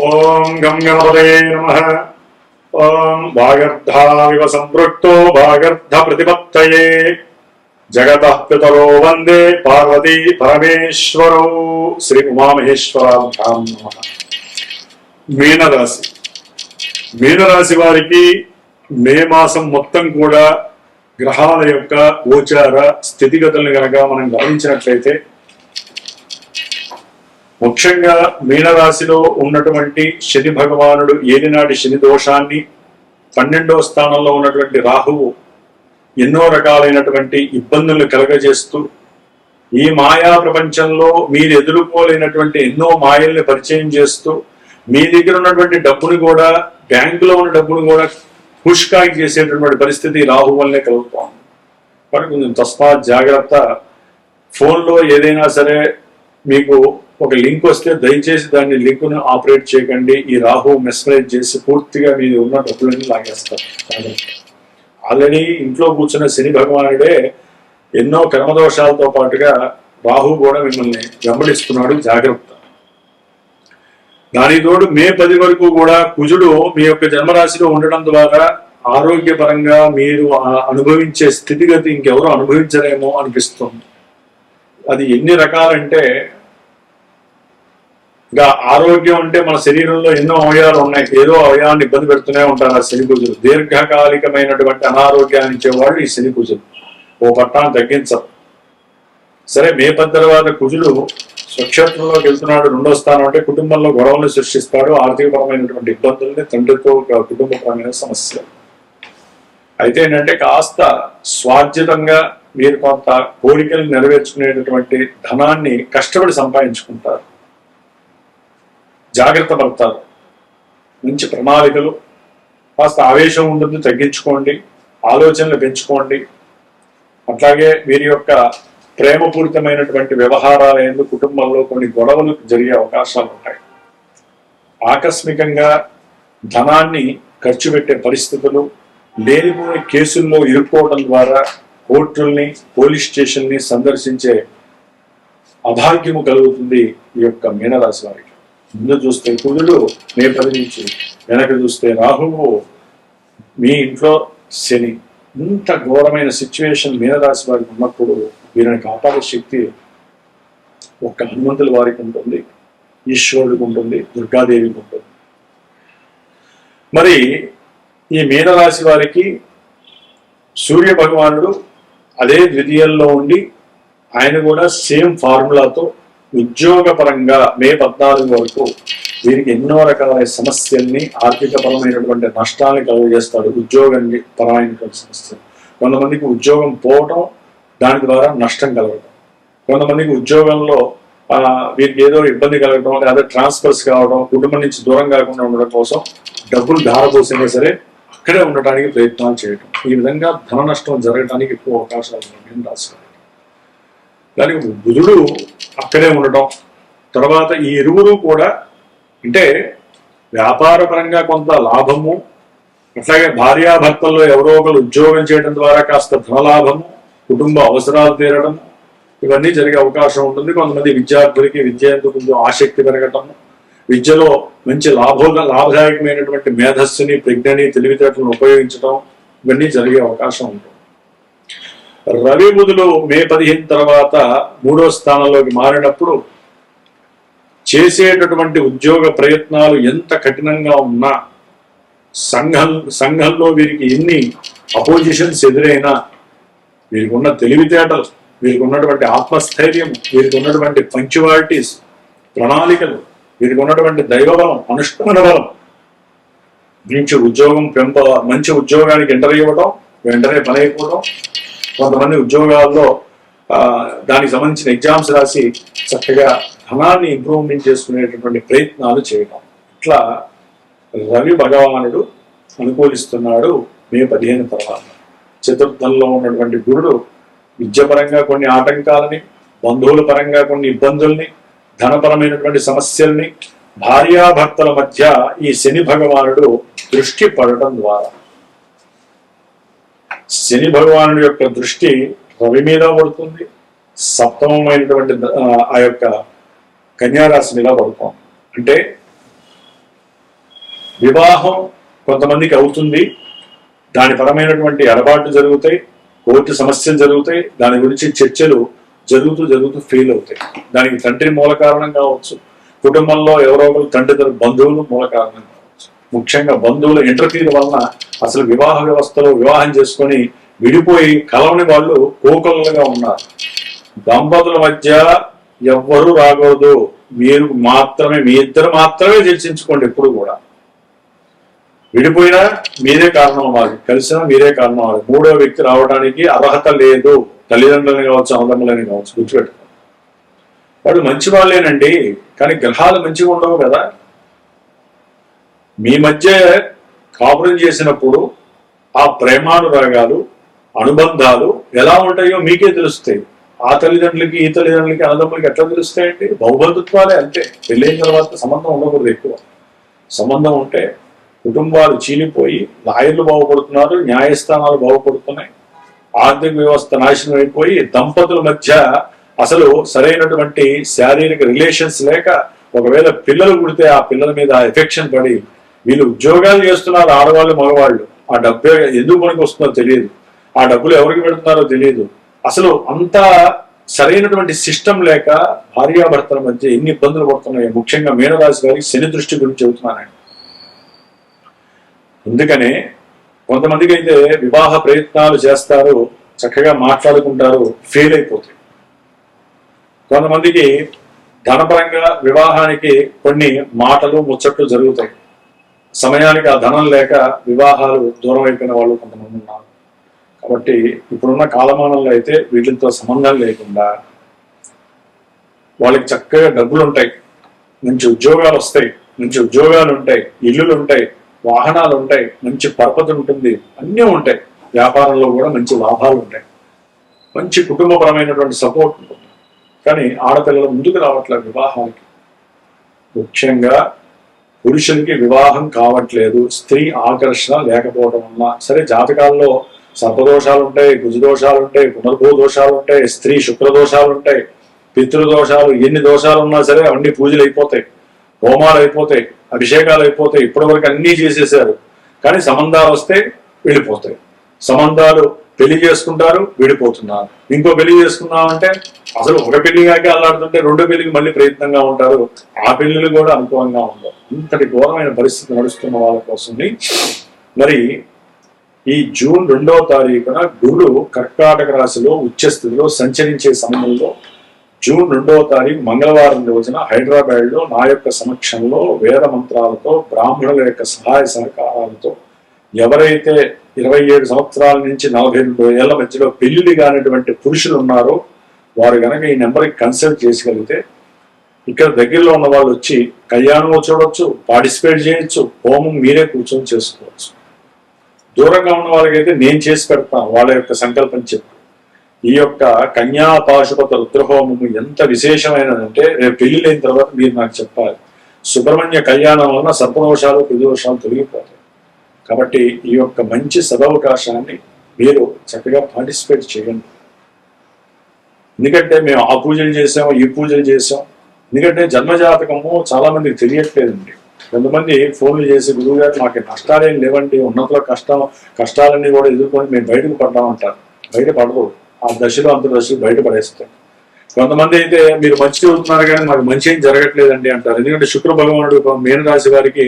ఓం గం గణపతయే నమః. ఓం వాగర్ధావివ సంపృక్తో వాగర్ధ ప్రతిపత్తయే జగతః పితరో వందే పార్వతీ పరమేశ్వరౌ. శ్రీ ఉమామహేశ్వరాభ్యాం నమః. మీనరాశి. మీనరాశి వారికి మే మాసం మొత్తం కూడా గ్రహాల యొక్క గోచార స్థితిగతులను కనుక మనం గమనించినట్లయితే, ముఖ్యంగా మీనరాశిలో ఉన్నటువంటి శని భగవానుడు ఏలినాటి శని దోషాన్ని, 12వ స్థానంలో ఉన్నటువంటి రాహువు ఎన్నో రకాలైనటువంటి ఇబ్బందులను కలగజేస్తూ, ఈ మాయా ప్రపంచంలో మీరు ఎదుర్కోలేనటువంటి ఎన్నో మాయల్ని పరిచయం చేస్తూ, మీ దగ్గర ఉన్నటువంటి డబ్బుని కూడా, బ్యాంకులో ఉన్న డబ్బును కూడా పుష్కాయి చేసేటటువంటి పరిస్థితి రాహు వల్లే కలుగుతాం. కాబట్టి కొంచెం తస్మాత్ జాగ్రత్త. ఫోన్లో ఏదైనా సరే మీకు ఒక లింక్ వస్తే దయచేసి దాన్ని లింక్ను ఆపరేట్ చేయకండి. ఈ రాహు మెస్మరైజ్ చేసి పూర్తిగా మీరు ఉన్న డబ్బులన్నీ లాగేస్తారు. ఆల్రెడీ ఇంట్లో కూర్చున్న శని భగవానుడే ఎన్నో కర్మదోషాలతో పాటుగా రాహు కూడా మిమ్మల్ని వెంబడిస్తున్నాడు. జాగ్రత్త. దాని తోడు మే 10 వరకు కూడా కుజుడు మీ యొక్క జన్మరాశిలో ఉండడం ద్వారా ఆరోగ్యపరంగా మీరు అనుభవించే స్థితిగతి ఇంకెవరో అనుభవించరేమో అనిపిస్తుంది. అది ఎన్ని రకాలంటే, ఇంకా ఆరోగ్యం అంటే మన శరీరంలో ఎన్నో అవయవాలు ఉన్నాయి, ఏదో అవయవాన్ని ఇబ్బంది పెడుతూనే ఉంటారు ఆ శని కుజులు. దీర్ఘకాలికమైనటువంటి అనారోగ్యాన్ని ఇచ్చేవాళ్ళు ఈ శని కుజులు. ఓ పట్టాన్ని తగ్గించరు. సరే, మే 10 తర్వాత కుజుడు స్వక్షేత్రంలోకి వెళ్తున్నాడు. 2వ స్థానం అంటే కుటుంబంలో గొడవలను సృష్టిస్తాడు. ఆర్థికపరమైనటువంటి ఇబ్బందుల్ని, తండ్రితో కుటుంబపరమైన సమస్యలు. అయితే ఏంటంటే, కాస్త స్వార్జితంగా మీరు కొంత కోరికలు నెరవేర్చుకునేటటువంటి ధనాన్ని కష్టపడి సంపాదించుకుంటారు. జాగ్రత్త పడతారు. మంచి ప్రణాళికలు, కాస్త ఆవేశం ఉంటుంది, తగ్గించుకోండి. ఆలోచనలు పెంచుకోండి. అట్లాగే వీరి యొక్క ప్రేమపూరితమైనటువంటి వ్యవహారాల యందు కుటుంబంలో కొన్ని గొడవలు జరిగే అవకాశాలు ఉంటాయి. ఆకస్మికంగా ధనాన్ని ఖర్చు పెట్టే పరిస్థితులు, లేనిపోని కేసుల్లో ఇరుక్కోవడం ద్వారా కోర్టుల్ని, పోలీస్ స్టేషన్ని సందర్శించే అభాగ్యము కలుగుతుంది ఈ యొక్క మీనరాశి వారికి. ముందు చూస్తే కుజుడు మే 10 నుంచి, వెనక చూస్తే రాహువు, మీ ఇంట్లో శని. ఇంత ఘోరమైన సిచ్యువేషన్ మీనరాశి వారికి ఉన్నప్పుడు వీరిని కాపాడే శక్తి ఒక్క హనుమంతుల వారికి ఉంటుంది, ఈశ్వరుడికి ఉంటుంది, దుర్గాదేవికి ఉంటుంది. మరి ఈ మీనరాశి వారికి సూర్య భగవానుడు అదే ద్వితీయంలో ఉండి, ఆయన కూడా సేమ్ ఫార్ములాతో ఉద్యోగపరంగా మే 14 వరకు వీరికి ఎన్నో రకాల సమస్యల్ని, ఆర్థికపరమైనటువంటి నష్టాన్ని కలుగజేస్తాడు. ఉద్యోగానికి పరమైనటువంటి సమస్యలు. కొంతమందికి ఉద్యోగం పోవటం, దాని ద్వారా నష్టం కలగడం. కొంతమందికి ఉద్యోగంలో వీరికి ఏదో ఇబ్బంది కలగడం, లేదా ట్రాన్స్ఫర్స్ కావడం, కుటుంబం నుంచి దూరం కాకుండా ఉండడం కోసం డబ్బులు ధారపోసినా సరే అక్కడే ఉండటానికి ప్రయత్నాలు చేయడం. ఈ విధంగా ధన నష్టం జరగడానికి ఎక్కువ అవకాశాలు ఉన్నాయని రాశారు. దానికి బుధుడు అక్కడే ఉండటం, తర్వాత ఈ ఇరువురు కూడా అంటే వ్యాపారపరంగా కొంత లాభము, అట్లాగే భార్యాభర్తల్లో ఎవరో ఒకరు ఉద్యోగం చేయడం ద్వారా కాస్త ధనలాభము, కుటుంబ అవసరాలు తీరడం, ఇవన్నీ జరిగే అవకాశం ఉంటుంది. కొంతమంది విద్యార్థులకి విద్య కొంచెం ఆసక్తి పెరగటం, విద్యలో మంచి లాభదాయకమైనటువంటి మేధస్సుని, ప్రజ్ఞని, తెలివితేటలను ఉపయోగించడం, ఇవన్నీ జరిగే అవకాశం ఉంటుంది. రవి బుధులు మే 15 తర్వాత 3వ స్థానంలోకి మారినప్పుడు చేసేటటువంటి ఉద్యోగ ప్రయత్నాలు ఎంత కఠినంగా ఉన్నా, సంఘంలో వీరికి ఎన్ని అపోజిషన్స్ ఎదురైనా, వీరికి ఉన్న తెలివితేటలు, వీరికి ఉన్నటువంటి ఆత్మస్థైర్యం, వీరికి ఉన్నటువంటి పంక్చువాలిటీస్, ప్రణాళికలు, వీరికి ఉన్నటువంటి దైవబలం, అనుష్ఠాన బలం, మంచి ఉద్యోగానికి ఎంటర్ ఇవ్వడం, వెంటనే పని అయిపోవడం. కొంతమంది ఉద్యోగాల్లో దానికి సంబంధించిన ఎగ్జామ్స్ రాసి చక్కగా ధనాన్ని ఇంప్రూవ్మెంట్ చేసుకునేటటువంటి ప్రయత్నాలు చేయడం. ఇట్లా రవి భగవానుడు అనుకూలిస్తున్నాడు మే 15 తర్వాత. చతుర్థంలో ఉన్నటువంటి గురుడు విద్యపరంగా కొన్ని ఆటంకాలని, బంధువుల పరంగా కొన్ని ఇబ్బందుల్ని, ధనపరమైనటువంటి సమస్యల్ని, భార్యాభర్తల మధ్య ఈ శని భగవానుడు దృష్టి పడటం ద్వారా, శని భగవానుడి యొక్క దృష్టి రవి మీద పడుతుంది, సప్తమమైనటువంటి ఆ యొక్క కన్యారాశి మీద పడుతుంది. అంటే వివాహం కొంతమందికి అవుతుంది, దాని పరమైనటువంటి ఎడబాట్లు జరుగుతాయి, కోర్టు సమస్యలు జరుగుతాయి, దాని గురించి చర్చలు జరుగుతూ ఫెయిల్ అవుతాయి. దానికి తండ్రి మూల కారణం కావచ్చు, కుటుంబంలో ఎవరో ఒకరు తండ్రి బంధువులు మూల కారణం కావచ్చు. ముఖ్యంగా బంధువుల ఇంటర్ఫీర్ వలన అసలు వివాహ వ్యవస్థలో వివాహం చేసుకొని విడిపోయి కలవని వాళ్ళు కోకొల్లగా ఉన్నారు. దంపతుల మధ్య ఎవ్వరూ రాకూడదు, మీరు మాత్రమే, మీ ఇద్దరు మాత్రమే చర్చించుకోండి. ఎప్పుడు కూడా విడిపోయినా మీరే కారణం అవ్వాలి, కలిసినా మీరే కారణం అవ్వాలి. మూడో వ్యక్తి రావడానికి అర్హత లేదు. తల్లిదండ్రులని కావచ్చు, అన్నదమ్ములని కావచ్చు, గుర్తుపెట్టుకో. వాడు మంచి వాళ్ళేనండి, కానీ గ్రహాలు మంచిగా ఉండవు కదా. మీ మధ్య కాపురం చేసినప్పుడు ఆ ప్రేమానురాగాలు, అనుబంధాలు ఎలా ఉంటాయో మీకే తెలుస్తాయి. ఆ తల్లిదండ్రులకి ఈ తల్లిదండ్రులకి అన్నదమ్ములకి ఎట్లా తెలుస్తాయండి? బహుబంధుత్వాలే అంతే. పెళ్ళైన తర్వాత సంబంధం ఉండకూడదు ఎక్కువ. సంబంధం ఉంటే కుటుంబాలు చీలిపోయి లాయర్లు బాగుపడుతున్నారు, న్యాయస్థానాలు బాగుపడుతున్నాయి, ఆర్థిక వ్యవస్థ నాశనం అయిపోయి దంపతుల మధ్య అసలు సరైనటువంటి శారీరక రిలేషన్స్ లేక ఒకవేళ పిల్లలు పుడితే ఆ పిల్లల మీద ఎఫెక్షన్ పడి వీళ్ళు ఉద్యోగాలు చేస్తున్నారు, ఆడవాళ్ళు మగవాళ్ళు. ఆ డబ్బు ఎందుకు పనికి వస్తుందో తెలియదు, ఆ డబ్బులు ఎవరికి పెడుతున్నారో తెలియదు. అసలు అంత సరైనటువంటి సిస్టమ్ లేక భార్యాభర్తల మధ్య ఎన్ని ఇబ్బందులు పడుతున్నాయి. ముఖ్యంగా మీనరాశి గారికి శని దృష్టి గురించి చెబుతున్నానండి. అందుకనే కొంతమందికి అయితే వివాహ ప్రయత్నాలు చేస్తారు, చక్కగా మాట్లాడుకుంటారు, ఫెయిల్ అయిపోతాయి. కొంతమందికి ధనపరంగా వివాహానికి కొన్ని మాటలు ముచ్చట్లు జరుగుతాయి, సమయానికి ఆ ధనం లేక వివాహాలు దూరం అయిపోయిన వాళ్ళు కొంతమంది ఉన్నారు. కాబట్టి ఇప్పుడున్న కాలమానంలో అయితే వీటితో సంబంధం లేకుండా వాళ్ళకి చక్కగా డబ్బులు ఉంటాయి, మంచి ఉద్యోగాలు వస్తాయి, మంచి ఉద్యోగాలు ఉంటాయి, ఇల్లులు ఉంటాయి, వాహనాలు ఉంటాయి, మంచి పరపతి ఉంటుంది, అన్నీ ఉంటాయి. వ్యాపారంలో కూడా మంచి లాభాలు ఉంటాయి, మంచి కుటుంబపరమైనటువంటి సపోర్ట్ ఉంటుంది. కానీ ఆడపిల్లలు ముందుకు రావట్లేదు వివాహానికి. ముఖ్యంగా పురుషులకి వివాహం కావట్లేదు, స్త్రీ ఆకర్షణ లేకపోవడం వల్ల. సరే, జాతకాల్లో సర్పదోషాలు ఉంటాయి, కుజదోషాలు ఉంటాయి, పునర్భూ దోషాలు ఉంటాయి, స్త్రీ శుక్రదోషాలు ఉంటాయి, పితృదోషాలు, ఎన్ని దోషాలు ఉన్నా సరే అవన్నీ పూజలు అయిపోతాయి, హోమాలు అయిపోతాయి, అభిషేకాలు అయిపోతాయి. ఇప్పటి వరకు అన్నీ చేసేసారు, కానీ సంబంధాలు వస్తే వెళ్ళిపోతాయి. సంబంధాలు పెళ్లి చేసుకుంటారు, విడిపోతున్నారు. ఇంకో పెళ్లి చేసుకున్నామంటే అసలు ఒక పెళ్లిగాకే అల్లాడుతుంటే రెండో పెళ్లికి మళ్ళీ ప్రయత్నంగా ఉంటారు. ఆ పెళ్లిలు కూడా అనుకూలంగా ఉండవు. ఇంతటి ఘోరమైన పరిస్థితి నడుస్తున్న వాళ్ళ కోసం మరి ఈ జూన్ 2వ తారీఖున గురుడు కర్కాటక రాశిలో ఉచ్చస్థితిలో సంచరించే సమయంలో జూన్ 2వ తారీఖు మంగళవారం రోజున హైదరాబాద్ లో నా యొక్క సమక్షంలో వేద మంత్రాలతో, బ్రాహ్మణుల యొక్క సహాయ సహకారాలతో ఎవరైతే 27 సంవత్సరాల నుంచి 42 ఏళ్ల మధ్యలో పెళ్లిళ్ళు కానిటువంటి పురుషులు ఉన్నారో వారు కనుక ఈ నెంబర్కి కన్సల్ట్ చేసగలిగితే ఇక్కడ దగ్గరలో ఉన్న వాళ్ళు వచ్చి కళ్యాణం చూడొచ్చు, పార్టిసిపేట్ చేయొచ్చు, హోమం మీరే కూర్చొని చేసుకోవచ్చు. దూరంగా ఉన్న వాళ్ళకైతే నేను చేసి పెడతాను, వాళ్ళ యొక్క సంకల్పం చెప్పు. ఈ యొక్క కన్యా పాశుపత రుద్రహోమము ఎంత విశేషమైనదంటే రేపు పెళ్లి అయిన తర్వాత మీరు నాకు చెప్పాలి. సుబ్రహ్మణ్య కళ్యాణం వలన సర్పదోషాలు, కుదోషాలు తొలగిపోతాయి. కాబట్టి ఈ యొక్క మంచి సదవకాశాన్ని మీరు చక్కగా పార్టిసిపేట్ చేయండి. ఎందుకంటే మేము ఆ పూజలు చేసాం, ఈ పూజలు చేసాం. ఎందుకంటే జన్మజాతకము చాలా మందికి తెలియట్లేదండి. కొంతమంది ఫోన్లు చేసి గురువు గారు మాకు నష్టాలేం లేవండి, ఉన్నతలో కష్టాలన్నీ కూడా ఎదుర్కొని మేము బయటకు పడ్డామంటారు. బయట పడదు, ఆ దశలో అంతర్దశలు బయటపడేస్తాయి. కొంతమంది అయితే మీరు మంచి చదువుతున్నారు కానీ మాకు మంచి ఏం జరగట్లేదండి అంటారు. ఎందుకంటే శుక్ర భగవానుడు మీనరాశి వారికి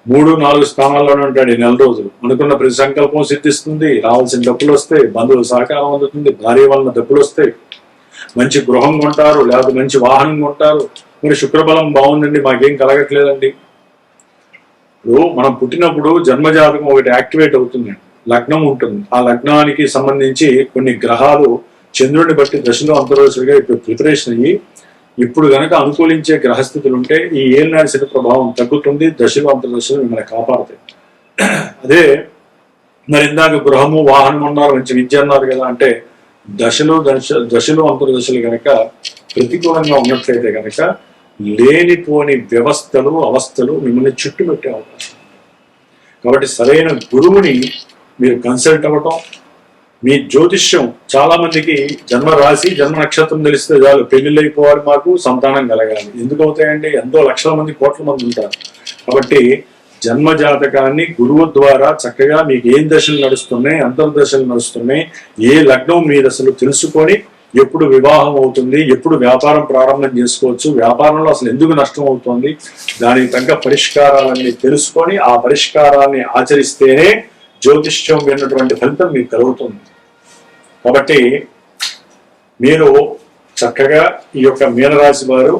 3-4 స్థానాల్లోనే ఉంటాడు. 4 రోజులు అనుకున్న ప్రతి సంకల్పం సిద్ధిస్తుంది, రావాల్సిన డబ్బులు వస్తాయి, బంధువుల సహకారం అందుతుంది, భార్య వలన డబ్బులు వస్తాయి, మంచి గృహం కొంటారు, లేకపోతే మంచి వాహనం కొంటారు. మరి శుక్రబలం బాగుందండి, మాకేం కలగట్లేదండి. ఇప్పుడు మనం పుట్టినప్పుడు జన్మజాతకం ఒకటి యాక్టివేట్ అవుతుంది, లగ్నం ఉంటుంది. ఆ లగ్నానికి సంబంధించి కొన్ని గ్రహాలు చంద్రుడిని బట్టి దశలో అంతర్దశలుగా ఇప్పుడు ప్రిపరేషన్ అయ్యి ఇప్పుడు గనక అనుకూలించే గ్రహస్థితులు ఉంటే ఈ ఏలినాటి శని ప్రభావం తగ్గుతుంది, దశలు అంతర్దశలు మిమ్మల్ని కాపాడుతాయి. అదే మరి ఇందాక గృహము, వాహనం అన్నారు, మంచి విద్య అన్నారు కదా, అంటే దశలు అంతర్దశలు కనుక ప్రతికూలంగా ఉన్నట్లయితే కనుక లేనిపోని వ్యవస్థలు, అవస్థలు మిమ్మల్ని చుట్టుపెట్టే అవకాశం. కాబట్టి సరైన గురువుని మీరు కన్సల్ట్ అవ్వటం. మీ జ్యోతిష్యం చాలా మందికి జన్మ రాశి, జన్మ నక్షత్రం తెలిస్తే చాలు పెళ్లిళ్ళు అయిపోవాలి, మాకు సంతానం కలగాలి. ఎందుకు అవుతాయండి? ఎంతో లక్షల మంది, కోట్ల మంది ఉంటారు. కాబట్టి జన్మ జాతకాన్ని గురువు ద్వారా చక్కగా మీకు ఏం దశలు నడుస్తున్నాయి, అంతర్దశలు నడుస్తున్నాయి, ఏ లగ్నం మీద అసలు తెలుసుకొని ఎప్పుడు వివాహం అవుతుంది, ఎప్పుడు వ్యాపారం ప్రారంభం చేసుకోవచ్చు, వ్యాపారంలో అసలు ఎందుకు నష్టం అవుతుంది, దానికి తగ్గ పరిష్కారాలన్నీ తెలుసుకొని ఆ పరిష్కారాన్ని ఆచరిస్తేనే జ్యోతిష్యం విన్నటువంటి ఫలితం మీకు కలుగుతుంది. కాబట్టి మీరు చక్కగా ఈ యొక్క మీనరాశి వారు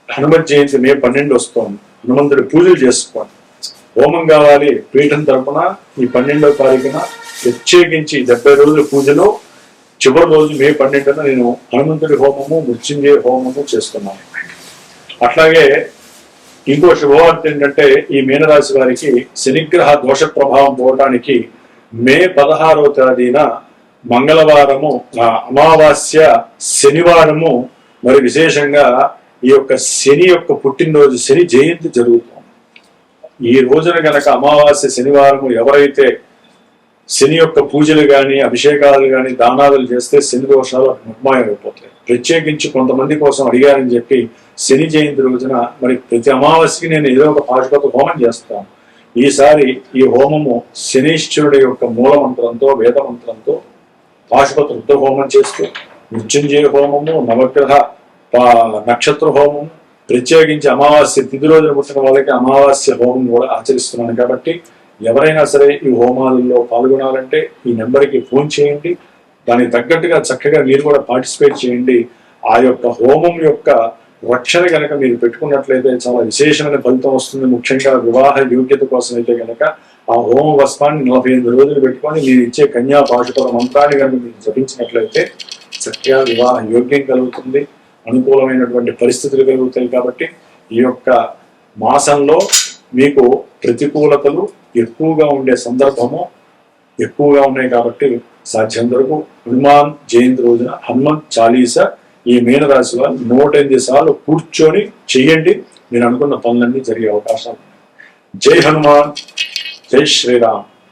హనుమత్ జయంతి మే 12 వస్తోంది, హనుమంతుడి పూజలు చేసుకోండి. హోమం కావాలి పీఠం తరపున ఈ 12వ తారీఖున ప్రత్యేకించి 70 రోజుల పూజలో చివరి రోజు మే 12న నేను హనుమంతుడి హోమము, మృత్యుంజయ హోమము చేస్తున్నాను. అట్లాగే ఇంకో శుభవార్త ఏంటంటే ఈ మీనరాశి వారికి శనిగ్రహ దోష ప్రభావం పోవటానికి మే 16వ తేదీన మంగళవారము అమావాస్య శనివారము మరి విశేషంగా ఈ యొక్క శని యొక్క పుట్టినరోజు శని జయంతి జరుగుతుంది. ఈ రోజున గనక అమావాస్య శనివారము ఎవరైతే శని యొక్క పూజలు కానీ అభిషేకాలు కానీ దానాదులు చేస్తే శని దోషాలు నిర్మాయం అయిపోతాయి. ప్రత్యేకించి కొంతమంది కోసం అడిగారని చెప్పి శని జయంతి రోజున మరి ప్రతి అమావాస్యకి నేను ఏదో ఒక పాశుపత హోమం చేస్తాను. ఈసారి ఈ హోమము శనీశ్వరుడి యొక్క మూల మంత్రంతో వేద మంత్రంతో పాశుపత రుద్ర హోమం చేస్తూ మృత్యుంజయ హోమము, నవగ్రహ నక్షత్ర హోమము, ప్రత్యేకించి అమావాస్య తిథి రోజున పుట్టిన వాళ్ళకి అమావాస్య హోమం కూడా ఆచరిస్తున్నాను. కాబట్టి ఎవరైనా సరే ఈ హోమాలలో పాల్గొనాలంటే ఈ నెంబర్కి ఫోన్ చేయండి, దానికి తగ్గట్టుగా చక్కగా మీరు కూడా పార్టిసిపేట్ చేయండి. ఆ యొక్క హోమం యొక్క రక్షణ కనుక మీరు పెట్టుకున్నట్లయితే చాలా విశేషమైన ఫలితం వస్తుంది. ముఖ్యంగా వివాహ యోగ్యత కోసం అయితే కనుక ఆ హోమ వస్త్రాన్ని 45 రోజులు పెట్టుకొని మీరు ఇచ్చే కన్యా పాశుపత మంత్రాన్ని కనుక మీరు జపించినట్లయితే చక్కగా వివాహ యోగ్యం కలుగుతుంది, అనుకూలమైనటువంటి పరిస్థితులు కలుగుతాయి. కాబట్టి ఈ యొక్క మాసంలో మీకు ప్రతికూలతలు ఎక్కువగా ఉండే సందర్భము ఎక్కువగా ఉన్నాయి. కాబట్టి సాధ్యం వరకు హనుమాన్ జయంతి రోజున హనుమంత్ చాలీసా ఈ మీనరాశి వారు 108 సార్లు కూర్చొని చెయ్యండి. మీరు అనుకున్న పనులన్నీ జరిగే అవకాశాలు. జై హనుమాన్, జై శ్రీరామ్.